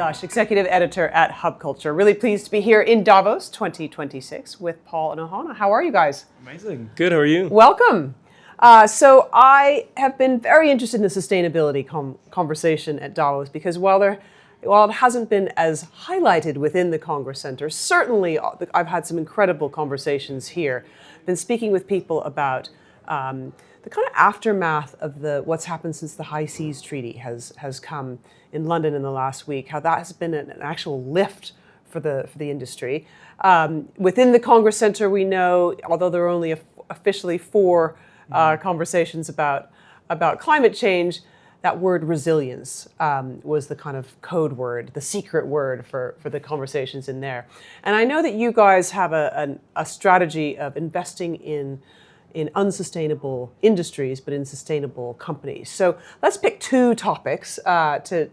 Dush, Executive Editor at Hub Culture. Really pleased to be here in Davos 2026 with Paul and Ohana. How are you guys? Amazing. Good, how are you? Welcome. So I have been very interested in the sustainability conversation at Davos because while it hasn't been as highlighted within the Congress Center, certainly I've had some incredible conversations here. Been speaking with people about the kind of aftermath of what's happened since the High Seas Treaty has come in London in the last week, how that has been an actual lift for the industry. Within the Congress Center, we know, although there are only officially 4 conversations about climate change, that word resilience was the kind of code word, the secret word for the conversations in there. And I know that you guys have a strategy of investing in unsustainable industries, but in sustainable companies. So let's pick 2 topics to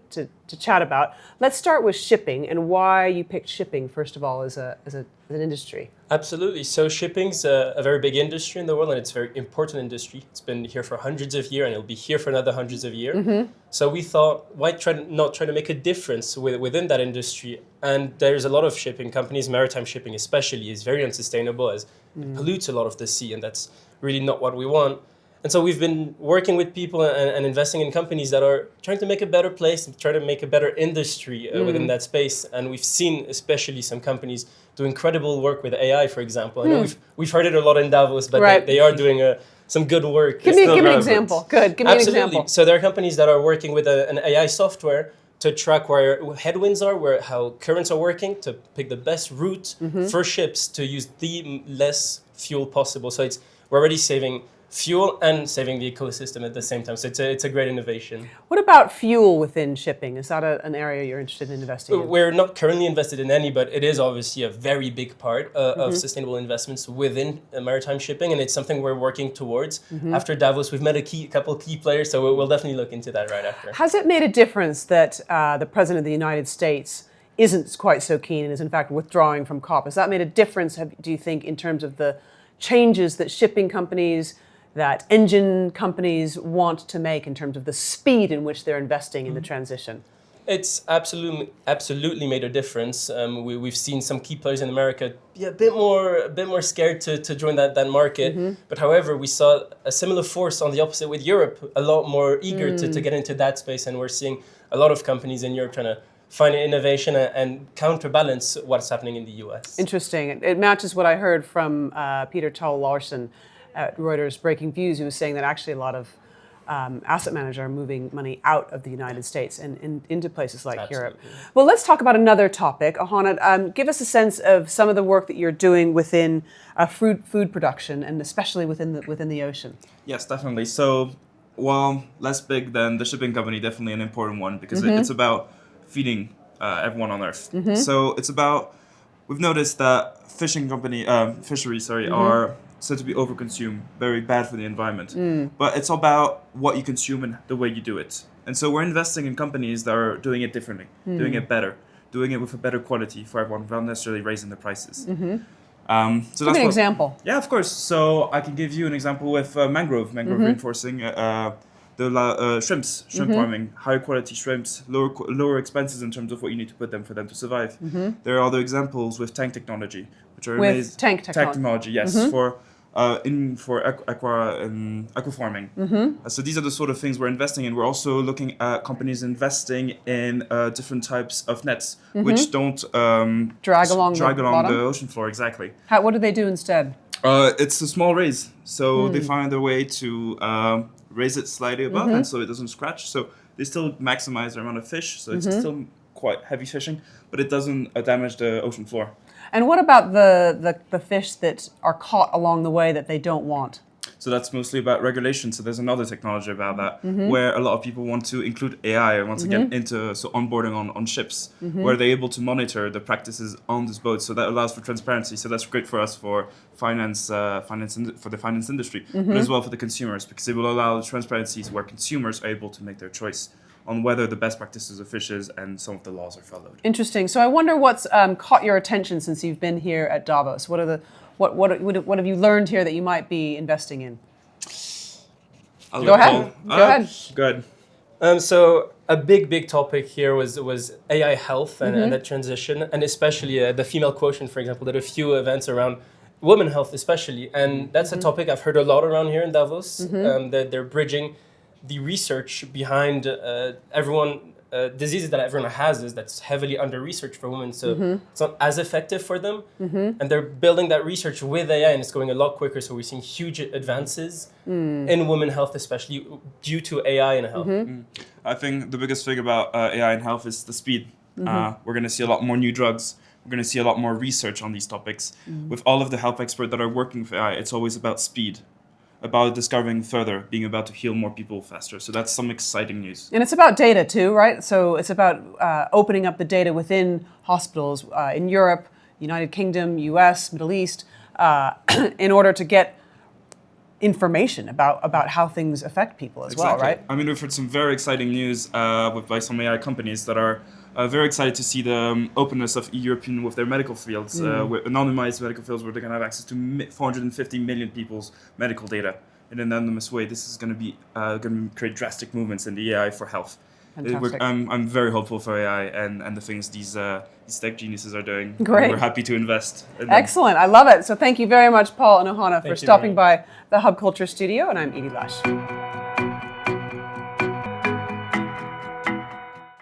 chat about. Let's start with shipping and why you picked shipping, first of all, as an industry. Absolutely. So shipping's a very big industry in the world, and it's a very important industry. It's been here for hundreds of years, and it'll be here for another hundreds of years. Mm-hmm. So we thought, why not try to make a difference within that industry? And there's a lot of shipping companies, maritime shipping especially, is very unsustainable as it pollutes a lot of the sea, and that's really not what we want. And so we've been working with people and investing in companies that are trying to make a better place and try to make a better industry within that space. And we've seen especially some companies do incredible work with AI, for example. I know we've heard it a lot in Davos, but right. they are doing some good work. Give me an example. Good. Give me Absolutely. an example. So there are companies that are working with an AI software to track where headwinds are, how currents are working, to pick the best route for ships to use the less fuel possible. So we're already saving fuel and saving the ecosystem at the same time. So it's a great innovation. What about fuel within shipping? Is that an area you're interested in investing in? We're not currently invested in any, but it is obviously a very big part of sustainable investments within maritime shipping, and it's something we're working towards. After Davos, we've met a couple key players, so we'll definitely look into that right after. Has it made a difference that the President of the United States isn't quite so keen and is in fact withdrawing from COP? Has that made a difference, do you think, in terms of the changes that shipping companies, that engine companies want to make in terms of the speed in which they're investing in the transition? It's absolutely made a difference. We've seen some key players in America be a bit more scared to join that market. But however, we saw a similar force on the opposite with Europe, a lot more eager to get into that space. And we're seeing a lot of companies in Europe trying to find innovation and counterbalance what's happening in the US. Interesting. It matches what I heard from Peter Tull Larsen at Reuters Breaking Views, who was saying that actually a lot of asset managers are moving money out of the United States and into places like Europe. Well, let's talk about another topic. Ohana, give us a sense of some of the work that you're doing within food production and especially within the ocean. Yes, definitely. So, while less big than the shipping company, definitely an important one because it's about feeding everyone on Earth. So it's about, we've noticed that fisheries are said to be overconsumed, very bad for the environment. But it's about what you consume and the way you do it. And so we're investing in companies that are doing it differently, doing it better, doing it with a better quality for everyone without necessarily raising the prices. So Give me an example. Yeah, of course. So I can give you an example with mangrove reinforcing shrimp farming, higher quality shrimps, lower expenses in terms of what you need to put them for them to survive. There are other examples with tank technology, which are with tank technology, yes, for aqua farming. So these are the sort of things we're investing in. We're also looking at companies investing in different types of nets, which don't drag along the ocean floor. Exactly. What do they do instead? It's a small raise, so they find a way to raise it slightly above, and so it doesn't scratch. So they still maximize the amount of fish. So it's still quite heavy fishing, but it doesn't damage the ocean floor. And what about the fish that are caught along the way that they don't want? So that's mostly about regulation. So there's another technology about that where a lot of people want to include AI and want to get into onboarding on ships where they're able to monitor the practices on this boat. So that allows for transparency. So that's great for us for for the finance industry, but as well for the consumers because it will allow transparencies where consumers are able to make their choice on whether the best practices of fishes and some of the laws are followed. Interesting. So I wonder what's caught your attention since you've been here at Davos. What have you learned here that you might be investing in? Go ahead. Good. So a big topic here was AI health and that transition, and especially the female quotient, for example. There are a few events around women health, especially, and that's a topic I've heard a lot around here in Davos. That they're bridging the research behind diseases that everyone has that's heavily under researched for women, so it's not as effective for them, and they're building that research with AI, and it's going a lot quicker. So we're seeing huge advances in women health, especially due to AI in health. I think the biggest thing about AI in health is the speed. We're going to see a lot more new drugs. We're going to see a lot more research on these topics. With all of the health experts that are working with AI, it's always about speed, about discovering further, being about to heal more people faster. So that's some exciting news. And it's about data too, right? So it's about opening up the data within hospitals in Europe, United Kingdom, US, Middle East, in order to get information about how things affect people as well, right? I mean, we've heard some very exciting news by some AI companies that are very excited to see the openness of European with their medical fields, with anonymized medical fields where they can have access to 450 million people's medical data in an anonymous way. This is going to create drastic movements in the AI for health. I'm very hopeful for AI and the things these tech geniuses are doing. Great. And we're happy to invest in them. Excellent. I love it. So thank you very much, Paul and Ohana, for stopping by the Hub Culture studio. And I'm Edie Lush.